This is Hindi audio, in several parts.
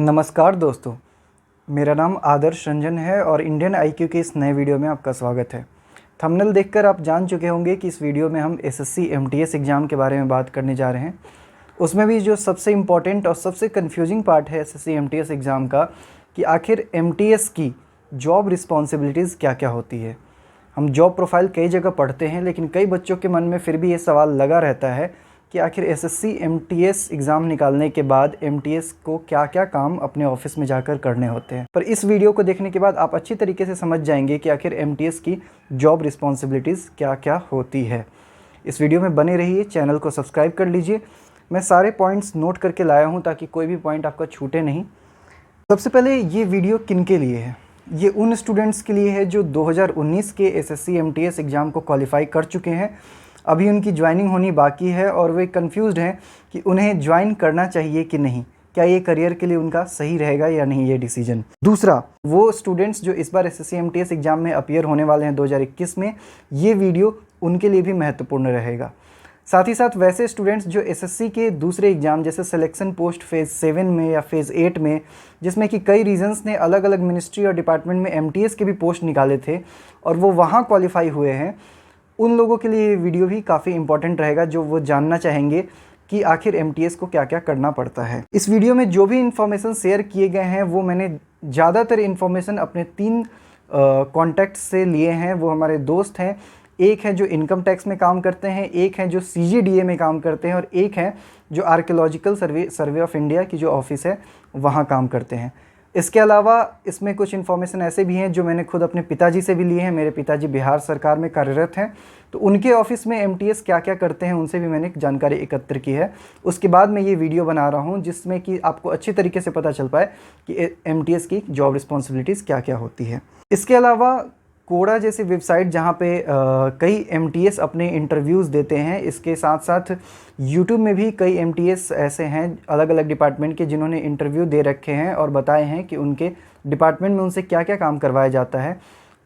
नमस्कार दोस्तों, मेरा नाम आदर्श रंजन है और इंडियन आईक्यू के इस नए वीडियो में आपका स्वागत है। थंबनेल देखकर आप जान चुके होंगे कि इस वीडियो में हम एसएससी एमटीएस एग्ज़ाम के बारे में बात करने जा रहे हैं। उसमें भी जो सबसे इम्पॉर्टेंट और सबसे कन्फ्यूजिंग पार्ट है एसएससी एमटीएस एग्ज़ाम का कि आखिर एमटीएस की जॉब रिस्पॉन्सिबिलिटीज़ क्या क्या होती है। हम जॉब प्रोफाइल कई जगह पढ़ते हैं, लेकिन कई बच्चों के मन में फिर भी ये सवाल लगा रहता है कि आखिर एसएससी एमटीएस एग्ज़ाम निकालने के बाद एमटीएस को क्या क्या काम अपने ऑफिस में जाकर करने होते हैं। पर इस वीडियो को देखने के बाद आप अच्छी तरीके से समझ जाएंगे कि आखिर एमटीएस की जॉब रिस्पॉन्सिबिलिटीज़ क्या क्या होती है। इस वीडियो में बने रहिए, चैनल को सब्सक्राइब कर लीजिए। मैं सारे पॉइंट्स नोट करके लाया हूँ ताकि कोई भी पॉइंट आपका छूटे नहीं। सबसे पहले ये वीडियो किन के लिए है? ये उन स्टूडेंट्स के लिए है जो 2019 के एसएससी एमटीएस एग्ज़ाम को क्वालिफाई कर चुके हैं। अभी उनकी ज्वाइनिंग होनी बाकी है और वे कंफ्यूज्ड हैं कि उन्हें ज्वाइन करना चाहिए कि नहीं, क्या ये करियर के लिए उनका सही रहेगा या नहीं ये डिसीजन। दूसरा, वो स्टूडेंट्स जो इस बार एसएससी एमटीएस एग्ज़ाम में अपीयर होने वाले हैं 2021 में, ये वीडियो उनके लिए भी महत्वपूर्ण रहेगा। साथ ही साथ वैसे स्टूडेंट्स जो एसएससी के दूसरे एग्ज़ाम जैसे सिलेक्शन पोस्ट फेज़ 7 में या फेज़ 8 में, जिसमें कि कई रीजंस ने अलग अलग मिनिस्ट्री और डिपार्टमेंट में एमटीएस के भी पोस्ट निकाले थे और वो वहाँ क्वालिफाई हुए हैं, उन लोगों के लिए ये वीडियो भी काफ़ी इंपॉर्टेंट रहेगा जो वो जानना चाहेंगे कि आखिर एमटीएस को क्या क्या करना पड़ता है। इस वीडियो में जो भी इन्फॉर्मेशन शेयर किए गए हैं वो मैंने ज़्यादातर इन्फॉर्मेशन अपने 3 कॉन्टैक्ट से लिए हैं। वो हमारे दोस्त हैं, एक है जो इनकम टैक्स में काम करते हैं, एक है जो सीजीडीए में काम करते हैं और एक है जो आर्कियोलॉजिकल सर्वे ऑफ इंडिया की जो ऑफिस है वहाँ काम करते हैं। इसके अलावा इसमें कुछ इन्फॉर्मेशन ऐसे भी हैं जो मैंने खुद अपने पिताजी से भी लिए हैं। मेरे पिताजी बिहार सरकार में कार्यरत हैं, तो उनके ऑफिस में एमटीएस क्या क्या करते हैं उनसे भी मैंने जानकारी एकत्र की है। उसके बाद मैं ये वीडियो बना रहा हूँ जिसमें कि आपको अच्छी तरीके से पता चल पाए कि एमटीएस की जॉब रिस्पॉन्सिबिलिटीज़ क्या क्या होती है। इसके अलावा कोडा जैसी वेबसाइट जहाँ पे कई एमटीएस अपने इंटरव्यूज़ देते हैं, इसके साथ साथ यूट्यूब में भी कई एमटीएस ऐसे हैं अलग अलग डिपार्टमेंट के जिन्होंने इंटरव्यू दे रखे हैं और बताए हैं कि उनके डिपार्टमेंट में उनसे क्या क्या काम करवाया जाता है।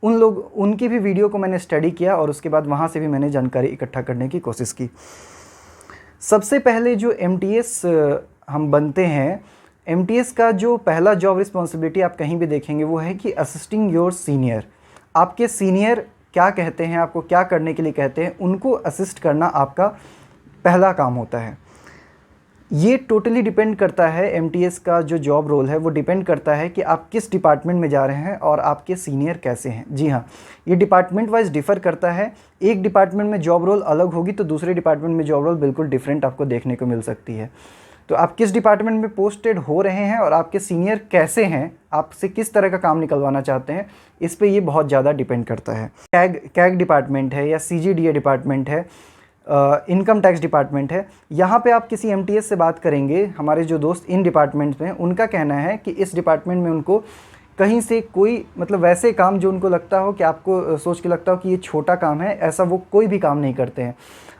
उनकी भी वीडियो को मैंने स्टडी किया और उसके बाद वहाँ से भी मैंने जानकारी इकट्ठा करने की कोशिश की। सबसे पहले जो एमटीएस हम बनते हैं, एमटीएस का जो पहला जॉब रिस्पॉन्सिबिलिटी आप कहीं भी देखेंगे वो है कि असिस्टिंग योर सीनियर। आपके सीनियर क्या कहते हैं, आपको क्या करने के लिए कहते हैं, उनको असिस्ट करना आपका पहला काम होता है। ये टोटली डिपेंड करता है, एमटीएस का जो जॉब रोल है वो डिपेंड करता है कि आप किस डिपार्टमेंट में जा रहे हैं और आपके सीनियर कैसे हैं। जी हाँ, ये डिपार्टमेंट वाइज डिफ़र करता है। एक डिपार्टमेंट में जॉब रोल अलग होगी तो दूसरे डिपार्टमेंट में जॉब रोल बिल्कुल डिफरेंट आपको देखने को मिल सकती है। तो आप किस डिपार्टमेंट में पोस्टेड हो रहे हैं और आपके सीनियर कैसे हैं, आपसे किस तरह का काम निकलवाना चाहते हैं, इस पे ये बहुत ज़्यादा डिपेंड करता है। कैग डिपार्टमेंट है या सीजीडीए डिपार्टमेंट है, इनकम टैक्स डिपार्टमेंट है, यहाँ पे आप किसी एमटीएस से बात करेंगे, हमारे जो दोस्त इन डिपार्टमेंट्स में, उनका कहना है कि इस डिपार्टमेंट में उनको कहीं से कोई मतलब वैसे काम जो उनको लगता हो कि आपको सोच के लगता हो कि ये छोटा काम है, ऐसा वो कोई भी काम नहीं करते हैं।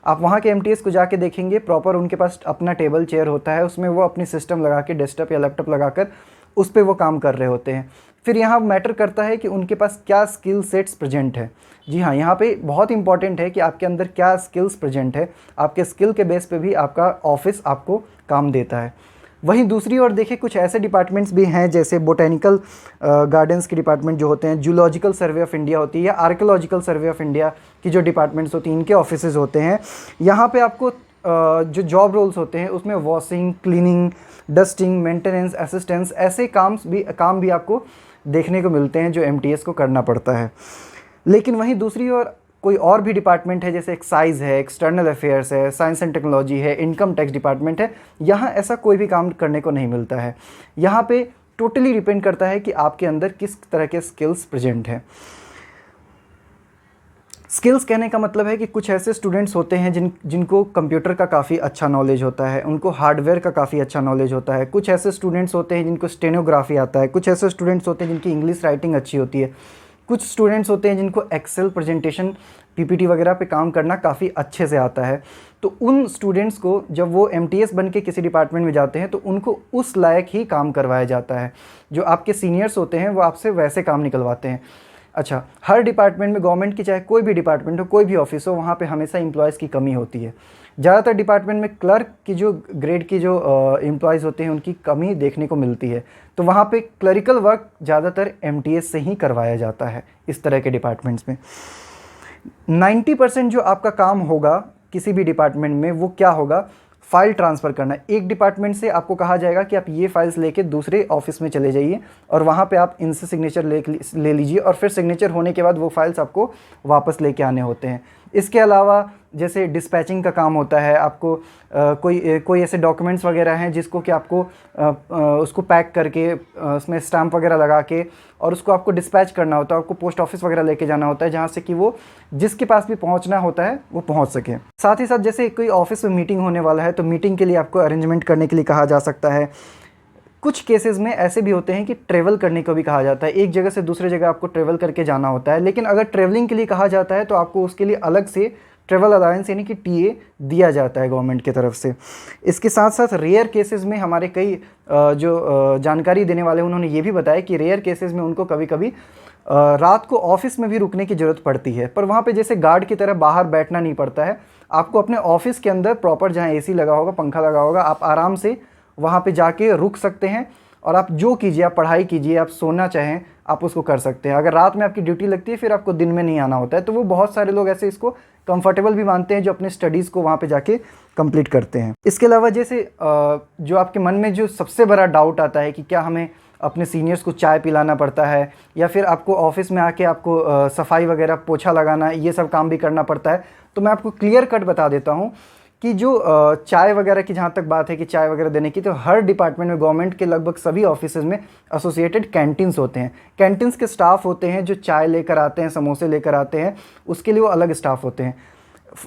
आप वहाँ के एमटीएस को जाके देखेंगे, प्रॉपर उनके पास अपना टेबल चेयर होता है, उसमें वो अपनी सिस्टम लगा के डेस्कटॉप या लैपटॉप लगाकर उस पर वो काम कर रहे होते हैं। फिर यहाँ मैटर करता है कि उनके पास क्या स्किल सेट्स प्रेजेंट है। जी हाँ, यहाँ पे बहुत इंपॉर्टेंट है कि आपके अंदर क्या स्किल्स प्रेजेंट है। आपके स्किल के बेस पे भी आपका ऑफिस आपको काम देता है। वहीं दूसरी ओर देखिए, कुछ ऐसे डिपार्टमेंट्स भी हैं जैसे बोटेनिकल गार्डन्स के डिपार्टमेंट जो होते हैं, जूलॉजिकल सर्वे ऑफ इंडिया होती है या आर्कियोलॉजिकल सर्वे ऑफ इंडिया की जो डिपार्टमेंट्स होती हैं, इनके ऑफिसेज़ होते हैं। यहाँ पे आपको जो जॉब रोल्स होते हैं उसमें washing, cleaning, dusting, maintenance, assistance, ऐसे काम भी आपको देखने को मिलते हैं जो एमटीएस को करना पड़ता है। लेकिन वहीं दूसरी ओर कोई और भी डिपार्टमेंट है जैसे एक्साइज है, एक्सटर्नल अफेयर्स है, साइंस एंड टेक्नोलॉजी है, इनकम टैक्स डिपार्टमेंट है, यहाँ ऐसा कोई भी काम करने को नहीं मिलता है। यहाँ पे टोटली डिपेंड करता है कि आपके अंदर किस तरह के स्किल्स प्रेजेंट हैं। स्किल्स कहने का मतलब है कि कुछ ऐसे स्टूडेंट्स होते हैं जिनको कंप्यूटर का काफ़ी अच्छा नॉलेज होता है, उनको हार्डवेयर का काफ़ी अच्छा नॉलेज होता है। कुछ ऐसे स्टूडेंट्स होते हैं जिनको स्टेनोग्राफी आता है। कुछ ऐसे स्टूडेंट्स होते हैं जिनकी इंग्लिश राइटिंग अच्छी होती है। कुछ स्टूडेंट्स होते हैं जिनको एक्सेल प्रेजेंटेशन, पीपीटी वगैरह पे काम करना काफ़ी अच्छे से आता है। तो उन स्टूडेंट्स को जब वो एमटीएस बन के किसी डिपार्टमेंट में जाते हैं तो उनको उस लायक ही काम करवाया जाता है। जो आपके सीनियर्स होते हैं वो आपसे वैसे काम निकलवाते हैं। अच्छा, हर डिपार्टमेंट में, गवर्नमेंट की चाहे कोई भी डिपार्टमेंट हो, कोई भी ऑफिस हो, वहाँ पे हमेशा एम्प्लॉयज़ की कमी होती है। ज़्यादातर डिपार्टमेंट में क्लर्क की जो ग्रेड की जो एम्प्लॉयज़ होते हैं उनकी कमी देखने को मिलती है। तो वहाँ पे क्लरिकल वर्क ज़्यादातर एमटीएस से ही करवाया जाता है इस तरह के डिपार्टमेंट्स में। 90% जो आपका काम होगा किसी भी डिपार्टमेंट में वो क्या होगा, फाइल ट्रांसफ़र करना। एक डिपार्टमेंट से आपको कहा जाएगा कि आप ये फाइल्स लेके दूसरे ऑफिस में चले जाइए और वहाँ पे आप इनसे सिग्नेचर ले लीजिए और फिर सिग्नेचर होने के बाद वो फाइल्स आपको वापस लेके आने होते हैं। इसके अलावा जैसे डिस्पैचिंग का काम होता है, आपको कोई ऐसे डॉक्यूमेंट्स वगैरह हैं जिसको कि आपको उसको पैक करके उसमें स्टैम्प वगैरह लगा के और उसको आपको डिस्पैच करना होता है, आपको पोस्ट ऑफिस वगैरह लेके जाना होता है जहाँ से कि वो जिसके पास भी पहुँचना होता है वो पहुँच सके। साथ ही साथ जैसे कोई ऑफिस में मीटिंग होने वाला है तो मीटिंग के लिए आपको अरेंजमेंट करने के लिए कहा जा सकता है। कुछ केसेस में ऐसे भी होते हैं कि ट्रैवल करने को भी कहा जाता है, एक जगह से दूसरे जगह आपको ट्रैवल करके जाना होता है। लेकिन अगर ट्रैवलिंग के लिए कहा जाता है तो आपको उसके लिए अलग से ट्रैवल अलाउंस यानी कि टीए दिया जाता है गवर्नमेंट की तरफ से। इसके साथ साथ रेयर केसेस में हमारे कई जो जानकारी देने वाले उन्होंने ये भी बताया कि रेयर केसेस में उनको कभी कभी रात को ऑफिस में भी रुकने की ज़रूरत पड़ती है, पर वहाँ पे जैसे गार्ड की तरह बाहर बैठना नहीं पड़ता है। आपको अपने ऑफिस के अंदर प्रॉपर जहाँ एसी लगा होगा, पंखा लगा होगा, आप आराम से वहाँ पे जाके रुक सकते हैं और आप जो कीजिए, आप पढ़ाई कीजिए, आप सोना चाहें आप उसको कर सकते हैं। अगर रात में आपकी ड्यूटी लगती है फिर आपको दिन में नहीं आना होता है। तो वो बहुत सारे लोग ऐसे इसको कंफर्टेबल भी मानते हैं जो अपने स्टडीज़ को वहाँ पे जाके कंप्लीट करते हैं। इसके अलावा जैसे जो आपके मन में जो सबसे बड़ा डाउट आता है कि क्या हमें अपने सीनियर्स को चाय पिलाना पड़ता है या फिर आपको ऑफिस में आके आपको सफाई वगैरह, पोछा लगाना, ये सब काम भी करना पड़ता है। तो मैं आपको क्लियर कट बता देता हूँ कि जो चाय वगैरह की जहाँ तक बात है कि चाय वगैरह देने की, तो हर डिपार्टमेंट में गवर्नमेंट के लगभग सभी ऑफिसेज में एसोसिएटेड कैंटीन्स होते हैं। कैंटीन्स के स्टाफ होते हैं जो चाय लेकर आते हैं, समोसे लेकर आते हैं, उसके लिए वो अलग स्टाफ होते हैं।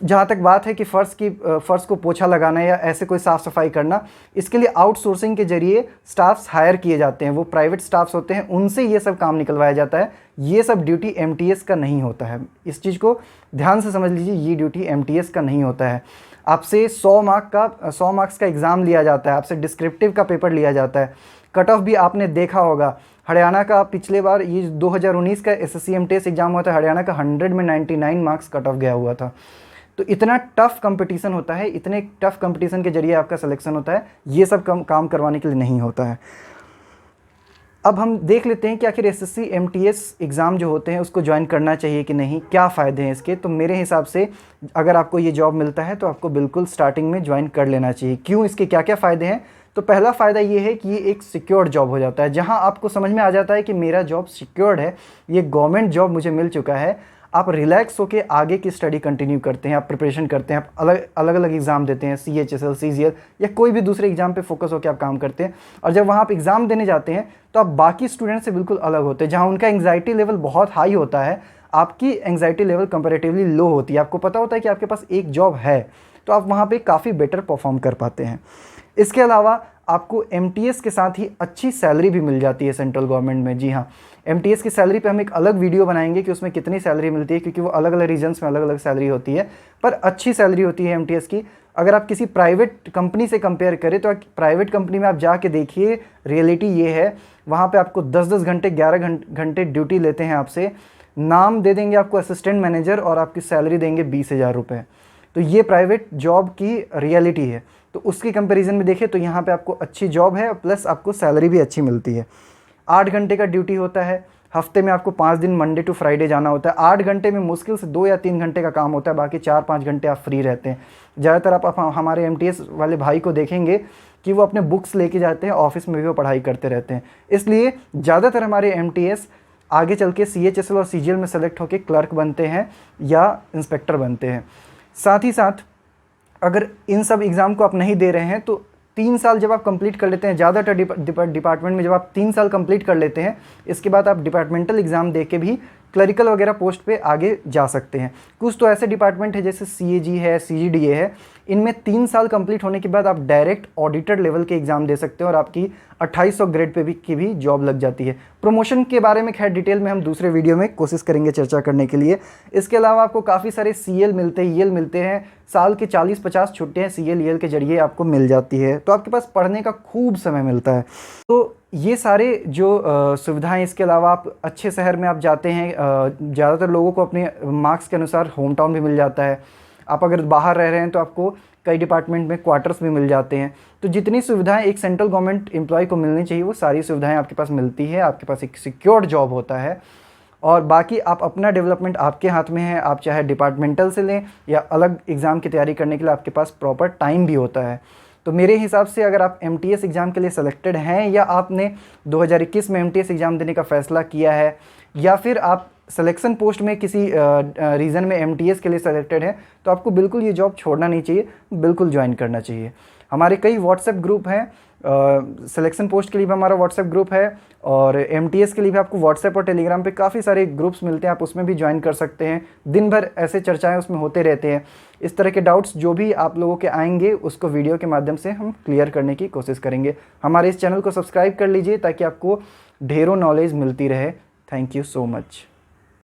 जहाँ तक बात है कि फ़र्श को पोछा लगाना या ऐसे कोई साफ़ सफाई करना, इसके लिए आउटसोर्सिंग के जरिए स्टाफ्स हायर किए जाते हैं। वो प्राइवेट स्टाफ्स होते हैं, उनसे ये सब काम निकलवाया जाता है। ये सब ड्यूटी एमटीएस का नहीं होता है। इस चीज़ को ध्यान से समझ लीजिए, ये ड्यूटी एमटीएस का नहीं होता है। आपसे 100 मार्क्स का एग्ज़ाम लिया जाता है, आपसे डिस्क्रिप्टिव का पेपर लिया जाता है। कट ऑफ भी आपने देखा होगा, हरियाणा का पिछले बार ये 2019 का एसएससी एमटीएस एग्ज़ाम हुआ था, हरियाणा का 100 में 99 मार्क्स कट ऑफ गया हुआ था। तो इतना टफ कंपटीशन होता है, इतने टफ कंपटीशन के जरिए आपका सिलेक्शन होता है, ये सब काम करवाने के लिए नहीं होता है। अब हम देख लेते हैं कि आखिर एसएससी एमटीएस एग्ज़ाम जो होते हैं उसको ज्वाइन करना चाहिए कि नहीं, क्या फ़ायदे हैं इसके। तो मेरे हिसाब से अगर आपको ये जॉब मिलता है तो आपको बिल्कुल स्टार्टिंग में ज्वाइन कर लेना चाहिए। क्यों, इसके क्या क्या फ़ायदे हैं। तो पहला फ़ायदा ये है कि ये एक सिक्योर्ड जॉब हो जाता है, जहाँ आपको समझ में आ जाता है कि मेरा जॉब सिक्योर्ड है, ये गवर्नमेंट जॉब मुझे मिल चुका है। आप रिलैक्स होकर आगे की स्टडी कंटिन्यू करते हैं, आप प्रिपरेशन करते हैं, आप अलग अलग एग्ज़ाम देते हैं, CHSL, CGL या कोई भी दूसरे एग्ज़ाम पे फोकस होकर आप काम करते हैं। और जब वहाँ आप एग्ज़ाम देने जाते हैं तो आप बाकी स्टूडेंट से बिल्कुल अलग होते हैं। जहाँ उनका एंग्जाइटी लेवल बहुत हाई होता है, आपकी एंग्जाइटी लेवल कंपैरेटिवली लो होती है। आपको पता होता है कि आपके पास एक जॉब है, तो आप वहाँ पर काफ़ी बेटर परफॉर्म कर पाते हैं। इसके अलावा आपको एमटीएस के साथ ही अच्छी सैलरी भी मिल जाती है सेंट्रल गवर्नमेंट में। जी हाँ, एमटीएस की सैलरी पे हम एक अलग वीडियो बनाएंगे कि उसमें कितनी सैलरी मिलती है, क्योंकि वो अलग अलग रीजन्स में अलग अलग सैलरी होती है, पर अच्छी सैलरी होती है एमटीएस की। अगर आप किसी प्राइवेट कंपनी से कंपेयर करें तो प्राइवेट कंपनी में आप जाके देखिए, रियलिटी ये है, वहाँ पे आपको 10-10 घंटे, 11 घंटे ड्यूटी लेते हैं आपसे, नाम दे देंगे आपको असिस्टेंट मैनेजर और आपकी सैलरी देंगे 20,000 रुपये। तो ये प्राइवेट जॉब की रियलिटी है। तो उसकी कंपैरिजन में देखें तो यहाँ पे आपको अच्छी जॉब है, प्लस आपको सैलरी भी अच्छी मिलती है। 8 घंटे का ड्यूटी होता है, हफ्ते में आपको 5 दिन मंडे टू फ्राइडे जाना होता है। 8 घंटे में मुश्किल से 2 या 3 घंटे का काम होता है, बाकी 4-5 घंटे आप फ्री रहते हैं। ज़्यादातर आप हमारे एमटीएस वाले भाई को देखेंगे कि वो अपने बुक्स लेके जाते हैं, ऑफिस में भी वो पढ़ाई करते रहते हैं। इसलिए ज़्यादातर हमारे एमटीएस आगे चल के CHSL और CGL में सेलेक्ट होकर क्लर्क बनते हैं या इंस्पेक्टर बनते हैं। साथ ही साथ अगर इन सब एग्ज़ाम को आप नहीं दे रहे हैं तो 3 साल जब आप कंप्लीट कर लेते हैं, ज़्यादातर डिपार्टमेंट में जब आप 3 साल कंप्लीट कर लेते हैं, इसके बाद आप डिपार्टमेंटल एग्ज़ाम दे के भी क्लरिकल वगैरह पोस्ट पे आगे जा सकते हैं। कुछ तो ऐसे डिपार्टमेंट है जैसे CAG है, CGDA है, इनमें 3 साल कंप्लीट होने के बाद आप डायरेक्ट ऑडिटर लेवल के एग्ज़ाम दे सकते हो और आपकी 2800 ग्रेड पे भी जॉब लग जाती है। प्रमोशन के बारे में खैर डिटेल में हम दूसरे वीडियो में कोशिश करेंगे चर्चा करने के लिए। इसके अलावा आपको काफ़ी सारे CL मिलते हैं, EL मिलते हैं, साल के 40-50 छुट्टियाँ CL EL के जरिए आपको मिल जाती है, तो आपके पास पढ़ने का खूब समय मिलता है। तो ये सारे जो सुविधाएं, इसके अलावा आप अच्छे शहर में आप जाते हैं, ज़्यादातर लोगों को अपने मार्क्स के अनुसार होम टाउन भी मिल जाता है। आप अगर बाहर रह रहे हैं तो आपको कई डिपार्टमेंट में क्वार्टर्स भी मिल जाते हैं। तो जितनी सुविधाएं एक सेंट्रल गवर्नमेंट एम्प्लॉय को मिलनी चाहिए वो सारी सुविधाएं आपके पास मिलती है। आपके पास एक सिक्योर्ड जॉब होता है और बाकी आप अपना डेवलपमेंट आपके हाथ में है। आप चाहे डिपार्टमेंटल से लें या अलग एग्ज़ाम की तैयारी करने के लिए आपके पास प्रॉपर टाइम भी होता है। तो मेरे हिसाब से अगर आप MTS एग्ज़ाम के लिए सेलेक्टेड हैं या आपने 2021 में MTS एग्ज़ाम देने का फ़ैसला किया है या फिर आप सिलेक्शन पोस्ट में किसी रीज़न में MTS के लिए सेलेक्टेड है, तो आपको बिल्कुल ये जॉब छोड़ना नहीं चाहिए, बिल्कुल ज्वाइन करना चाहिए। हमारे कई व्हाट्सएप ग्रुप हैं, सिलेक्शन पोस्ट के लिए भी हमारा व्हाट्सएप ग्रुप है और MTS के लिए भी आपको व्हाट्सएप और टेलीग्राम पे काफ़ी सारे ग्रुप्स मिलते हैं, आप उसमें भी ज्वाइन कर सकते हैं। दिन भर ऐसे चर्चाएं उसमें होते रहते हैं। इस तरह के डाउट्स जो भी आप लोगों के आएंगे उसको वीडियो के माध्यम से हम क्लियर करने की कोशिश करेंगे। हमारे इस चैनल को सब्सक्राइब कर लीजिए ताकि आपको ढेरों नॉलेज मिलती रहे। Thank you so much.